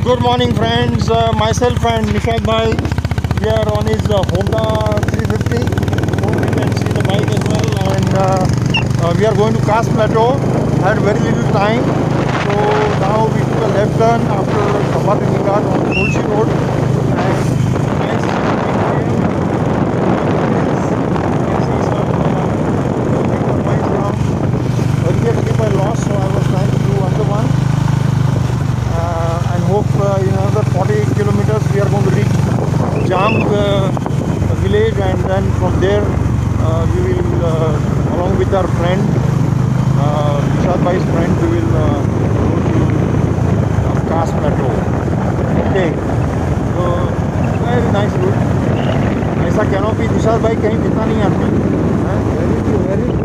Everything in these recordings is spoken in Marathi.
Good morning, friends. Myself and Nishad Bhai, we are on his Honda 350. Hope you can see the bike as well. And we are going to Cass Plateau. Had very little time, so now we took a left turn after Khabar on Tulsi Road. And nice. Earlier trip I lost, so I was trying to do under one. And hope in another 40 kilometers we are going to reach Jamb village, and then from there we will, along with our friend, Nishad Bhai's friend, we will go to Cass Plateau. Okay, so very nice route. ऐसा कैनोपी निशाद भाई कहीं कितना नहीं आती है. Very good.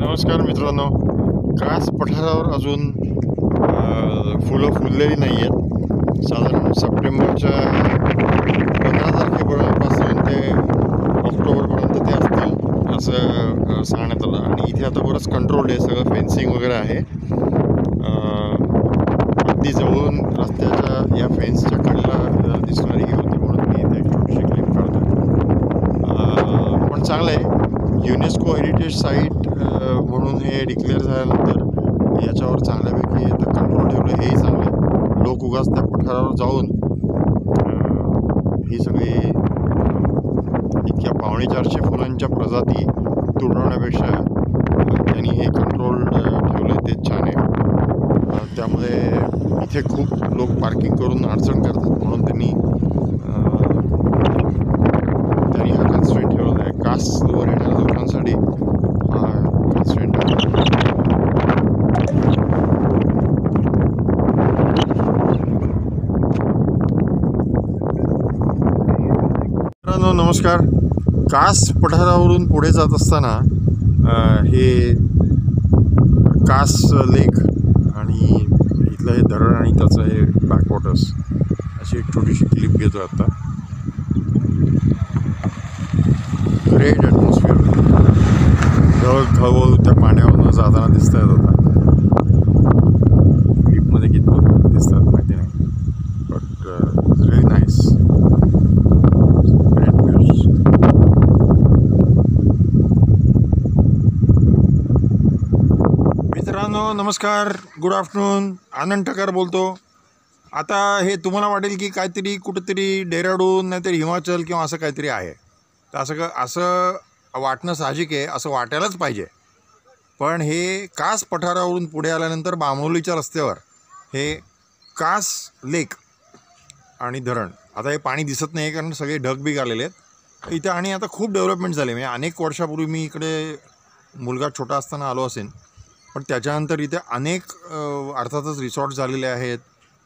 नमस्कार मित्रांनो, कास पठारावर अजून फुलं फुललेली नाही आहेत. साधारण सप्टेंबरच्या 15 तारखेपासून ते ऑक्टोबरपर्यंत ते असतील असं सांगण्यात आलं. आणि इथे आता बरंच कंट्रोल आहे, सगळं फेन्सिंग वगैरे आहे. अगदी जवळून रस्त्याच्या या फेन्सच्या कडेला दिसणारी ही होती, म्हणून मी इथे एक छोटीशी क्लिप काढतो. पण चांगलं आहे, युनेस्को हेरिटेज साईट म्हणून हे डिक्लेअर झाल्यानंतर याच्यावर चांगल्यापैकी आता कंट्रोल ठेवलं, हेही चांगलं आहे. लोक उगाच त्या पठारावर जाऊन ही सगळी इतक्या 450 फुलांच्या प्रजाती तुडवण्यापेक्षा त्यांनी हे कंट्रोल ठेवलं, तेच छान आहे. त्यामुळे इथे खूप लोक पार्किंग करून अडचण करतात, म्हणून त्यांनी हा कन्स्ट्रेंट ठेवलेला आहे. कासवर येणाऱ्या लोकांसाठी हा कन्स्ट्रेंट आहे. मित्रांनो नमस्कार. कास पठारावरून पुढे जात असताना हे कास लेक आणि इथलं हे धरण आणि त्याचं हे बॅकवॉटर्स अशी एक छोटीशी क्लिप घेतो आता. Great atmosphere. ढग हळूहळू त्या पाण्यावरून जाताना दिसत आहेत. आता क्लिपमध्ये किती दिसतात माहिती नाही, but very nice. Great views. मित्रांनो नमस्कार, गुड आफ्टरनून. आनंद ठकार बोलतो. आता हे तुम्हाला वाटेल की काहीतरी कुठेतरी डेहराडून नाहीतरी हिमाचल किंवा असं काहीतरी आहे, तर असं वाटणं साहजिक आहे, असं वाटायलाच पाहिजे. पण हे कास पठारावरून पुढे आल्यानंतर बामोलीच्या रस्त्यावर हे कास लेक आणि धरण, आता हे पाणी दिसत नाही कारण सगळे ढगबिग आलेले आहेत इथे. आणि आता खूप डेव्हलपमेंट झाले. म्हणजे अनेक वर्षापूर्वी मी इकडे मुलगा छोटा असताना आलो असेल, पण त्याच्यानंतर इथे अनेक अर्थातच रिसॉर्ट झालेले आहेत,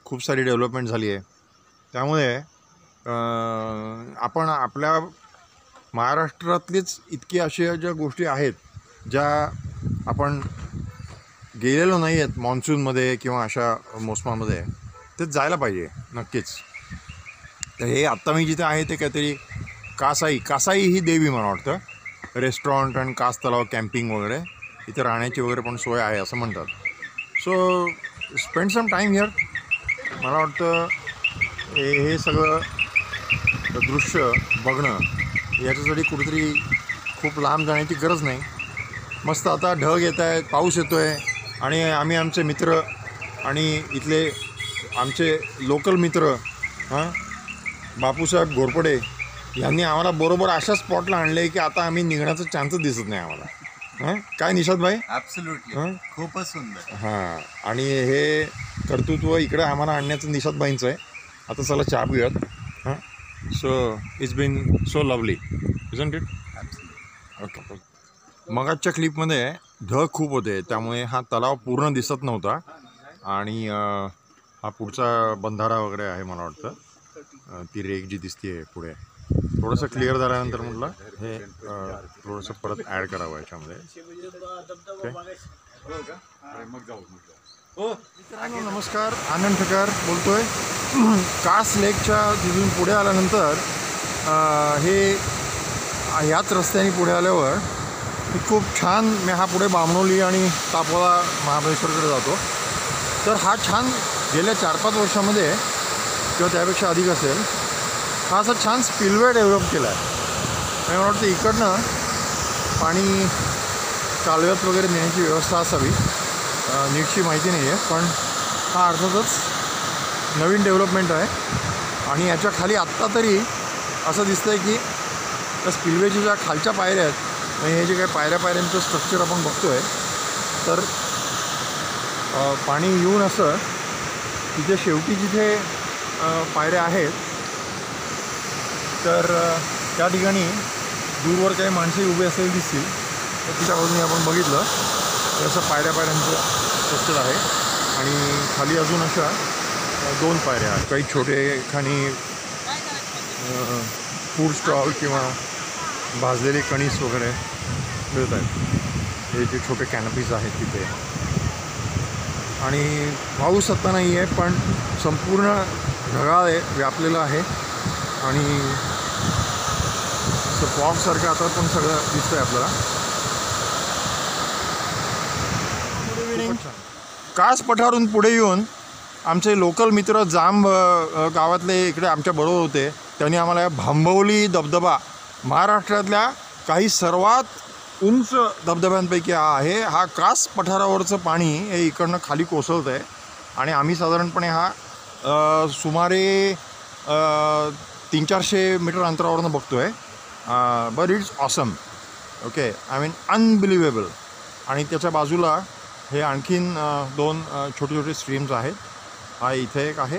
खूप सारी डेव्हलपमेंट झाली आहे. त्यामुळे आपण आपल्या महाराष्ट्रातलीच इतकी अशा ज्या गोष्टी आहेत ज्या आपण गेलेलो नाही आहेत मॉन्सूनमध्ये किंवा अशा मोसमामध्ये, ते जायला पाहिजे नक्कीच. तर हे आत्ता मी जिथे आहे ते काहीतरी कासाई ही देवी मला वाटतं. रेस्टॉरंट आणि कास तलाव, कॅम्पिंग वगैरे, इथे राहण्याची वगैरे पण सोय आहे असं म्हणतात. So spend some time here. मला वाटतं हे सगळं दृश्य बघणं याच्यासाठी कुठेतरी खूप लांब जाण्याची गरज नाही. मस्त आता ढग येत आहेत, पाऊस येतो आहे, आणि आम्ही आमचे मित्र आणि इथले आमचे लोकल मित्र बापूसाहेब घोरपडे यांनी आम्हाला बरोबर अशा स्पॉटला आणले आहे की आता आम्ही निघण्याचं चान्सच दिसत नाही आम्हाला. काय निशाद भाई? ॲब्सोल्युटली, खूपच सुंदर. हां, आणि हे कर्तृत्व इकडे आम्हाला आणण्याचं निशाद भाईंचं आहे. आता चला चहा पिऊयात. So it's been so lovely, isn't it? Okay. मगाच्या क्लिपमध्ये ढग खूप होते, त्यामुळे हा तलाव पूर्ण दिसत नव्हता. आणि हा पुढचा बंधारा वगैरे आहे मला वाटतं. ती रेक जी दिसते पुढे थोडंसं क्लिअर झाल्यानंतर म्हटलं हे थोडंसं परत ॲड करावं याच्यामध्ये. नमस्कार, आनंद ठकार बोलतोय. कास लेकच्या तिथून पुढे आल्यानंतर हे ह्याच रस्त्याने पुढे आल्यावर ही खूप छान हा पुढे बामणोली आणि तापोळा महाबळेश्वरकडे जातो. तर हा छान गेल्या 4-5 वर्षामध्ये किंवा त्यापेक्षा अधिक असेल हा असा छान स्पिलवे डेव्हलप केला आहे. मला वाटतं इकडनं पाणी कालव्यात वगैरे नेण्याची व्यवस्था असावी, नीटची माहिती नाही आहे. पण हा अर्थातच नवीन डेव्हलपमेंट आहे. आणि याच्या खाली आत्ता तरी असं दिसतं आहे की त्या स्पिलवेच्या ज्या खालच्या पायऱ्या आहेत, हे जे काही पायऱ्यांचं स्ट्रक्चर आपण बघतो आहे, तर पाणी येऊन असं तिथे शेवटी जिथे पायऱ्या आहेत तर त्या ठिकाणी दूरवर काही माणसे उभे असलेली दिसतील. तर तिच्या बाजूने आपण बघितलं तर असं पायऱ्यांचं स्ट्रक्चर आहे. आणि खाली अजून अशा 2 पायऱ्या आहेत. काही छोटे खाणी फूड स्टॉल किंवा भाजलेले कणीस वगैरे मिळत आहेत. हे जे छोटे कॅनपीज आहेत तिथे. आणि पाऊस आता नाही आहे, पण संपूर्ण ढगाळ व्यापलेलं आहे. आणि असं फॉगसारखं आता पण सगळं दिसतंय आपल्याला. Good evening. कास पठारावरून पुढे येऊन आमचे लोकल मित्र जांब गावातले इकडे आमच्या बरोबर होते. त्यांनी आम्हाला भांबवली धबधबा महाराष्ट्रातल्या काही सर्वात उंच धबधब्यांपैकी हा आहे. हा कास पठारावरचं पाणी हे इकडनं खाली कोसळतं आहे. आणि आम्ही साधारणपणे हा सुमारे 300-400 मीटर अंतरावरनं बघतो आहे. But it's awesome. Okay, I mean unbelievable. आणि त्याच्या बाजूला हे आणखीन 2 छोटे छोटे स्ट्रीम्स आहेत. हा इथे एक आहे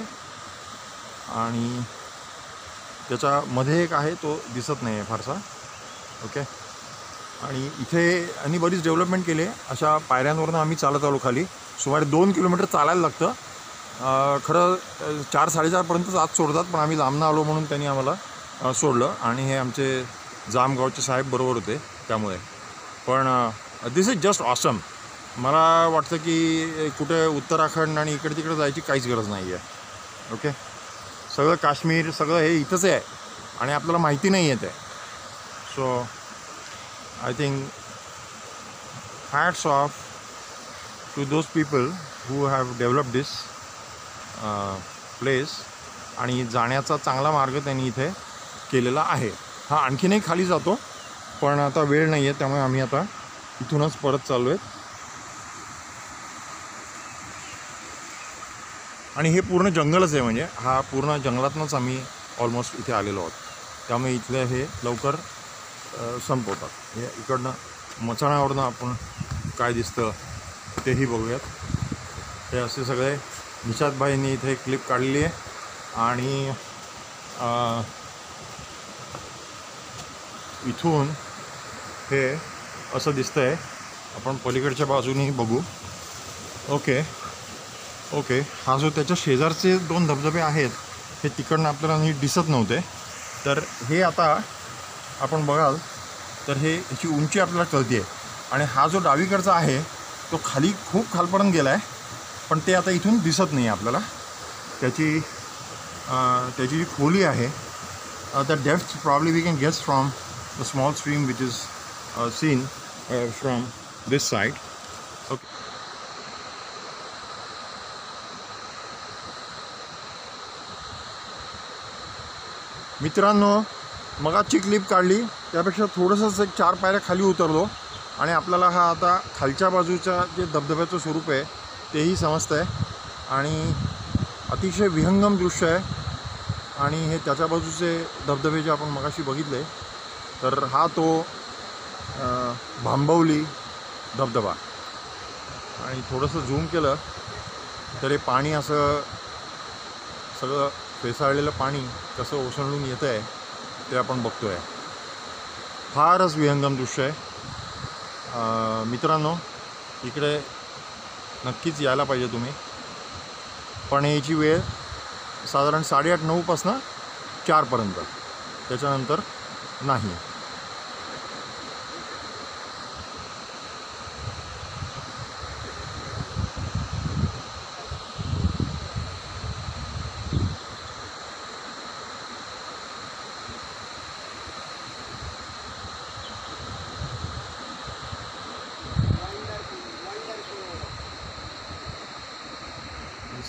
आणि त्याच्यामध्ये एक आहे, तो दिसत नाही आहे फारसा. ओके. आणि इथे आणि बरीच डेव्हलपमेंट केली आहे. अशा पायऱ्यांवरून आम्ही चालत आलो खाली. सुमारे 2 किलोमीटर चालायला लागतं. खरं 4-4:30पर्यंतच आत सोडतात, पण आम्ही लांबनं आलो म्हणून त्यांनी आम्हाला सोडलं. आणि हे आमचे जामगावचे साहेब बरोबर होते त्यामुळे. पण दिस इज जस्ट ऑसम. मला वाटतं की कुठे उत्तराखंड आणि इकडे तिकडे जायची काहीच गरज नाही आहे. ओके, सगळं काश्मीर सगळं हे इथंच आहे आणि आपल्याला माहिती नाही आहे ते. So I think hats off to those people who have developed this place. आणि जाण्याचा चांगला मार्ग त्यांनी इथे केलेला आहे. हा आणखीनही खाली जातो, पण आता वेळ नाही आहे त्यामुळे आम्ही आता इथूनच परत चाललो आहेत. आणि हे पूर्ण जंगलच आहे, म्हणजे हा पूर्ण जंगलातनंच आम्ही ऑलमोस्ट इथे आलेलो आहोत. त्यामुळे इथले हे लवकर संपवतात. हे इकडनं मचाणावरनं आपण काय दिसतं तेही बघूयात. हे असे सगळे निशादभाईंनी इथे क्लिप काढलेली आहे. आणि इथून हे असं दिसतं आहे. आपण पलीकडच्या बाजूने बघू. ओके ओके, हा जो त्याच्या शेजारचे 2 धबधबे आहेत हे तिकडनं आपल्याला नीट दिसत नव्हते. तर हे आता आपण बघाल तर हे ह्याची उंची आपल्याला कळते आहे. आणि हा जो डावीकडचा आहे तो खाली खूप खालपर्यंत गेला आहे, पण ते आता इथून दिसत नाही आपल्याला. त्याची जी खोली आहे, the depth probably we can guess from the small stream which is seen from this side. Okay. मित्रांनो, मगाची क्लिप काढली त्यापेक्षा थोडंसंच एक 4 पायऱ्या खाली उतरलो आणि आपल्याला हा आता खालच्या बाजूच्या जे धबधब्याचं स्वरूप आहे तेही समजतं आहे. आणि अतिशय विहंगम दृश्य आहे. आणि हे त्याच्या बाजूचे धबधबे जे आपण मगाशी बघितले, तर हा तो भांबवली धबधबा. आणि थोडंसं झूम केलं तर हे पाणी असं सगळं फेसाळलेलं पाणी कसं ओसंडून येतं आहे ते आपण बघतो आहे. फारच विहंगम दृश्य आहे. मित्रांनो, इकडे नक्कीच यायला पाहिजे तुम्ही. पण याची वेळ साधारण 8:30-9 पासून 4 पर्यंत. त्याच्यानंतर नाही.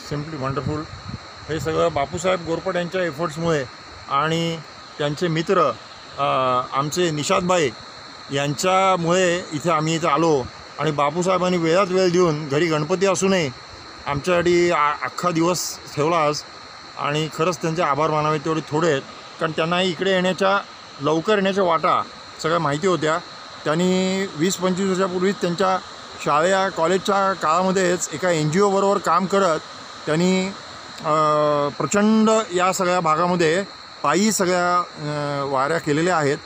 Simply wonderful. हे सगळं बापूसाहेब गोरपट यांच्या एफर्ट्समुळे आणि त्यांचे मित्र आमचे निषादभाई यांच्यामुळे इथे आम्ही इथे आलो. आणि बापूसाहेबांनी वेळात वेळ देऊन घरी गणपती असूनही आमच्यासाठी अख्खा दिवस ठेवला आज. आणि खरंच त्यांचे आभार मानावे तेवढे थोडे आहेत, कारण त्यांना इकडे येण्याच्या लवकर येण्याच्या वाटा सगळ्या माहिती होत्या. त्यांनी 20-25 वर्षापूर्वीच त्यांच्या शाळेच्या कॉलेजच्या काळामध्येच एका NGO बरोबर काम करत त्यांनी प्रचंड या सगळ्या भागामध्ये पायी सगळ्या वाऱ्या केलेल्या आहेत.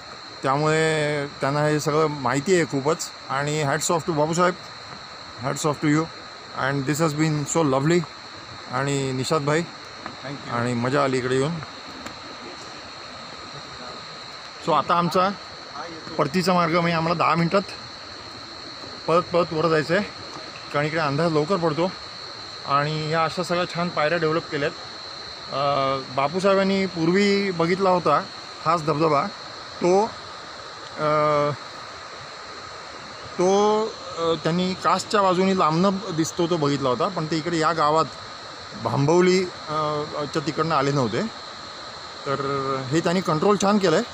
त्यामुळे त्यांना हे सगळं माहिती आहे खूपच. आणि hats off to Bapusaheb, hats off to you. And this has been so lovely. आणि निषाद भाई, थँक्यू. आणि मजा आली इकडे येऊन. सो आता आमचा परतीचा मार्ग म्हणजे आम्हाला 10 मिनटात परत वर जायचं आहे, कारण इकडे अंधार लवकर पडतो. आणि या अशा सगळ्या छान पायऱ्या डेव्हलप केल्यात. बापूसाहेबांनी पूर्वी बघितला होता हाच धबधबा. तो त्यांनी कासच्या बाजूनी लांबनं दिसतो तो बघितला होता, पण ते इकडे या गावात भांबवली च्या तिकडनं आले नव्हते. तर हे त्यांनी कंट्रोल छान केलं आहे.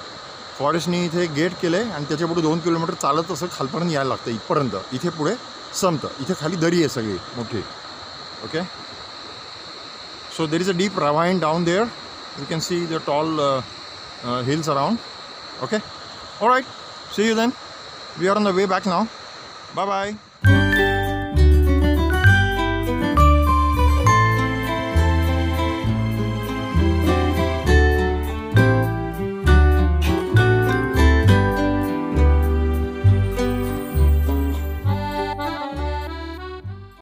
फॉरेस्टनी इथे गेट केलं आहे आणि त्याच्यापुढे 2 किलोमीटर चालत असं खालपर्यंत यायला लागतं इथपर्यंत. इथे पुढे संपतं. इथे खाली दरी आहे सगळी मोठी. Okay, so there is a deep ravine down there. You can see the tall hills around. Okay, all right, see you then. We are on the way back now. Bye bye.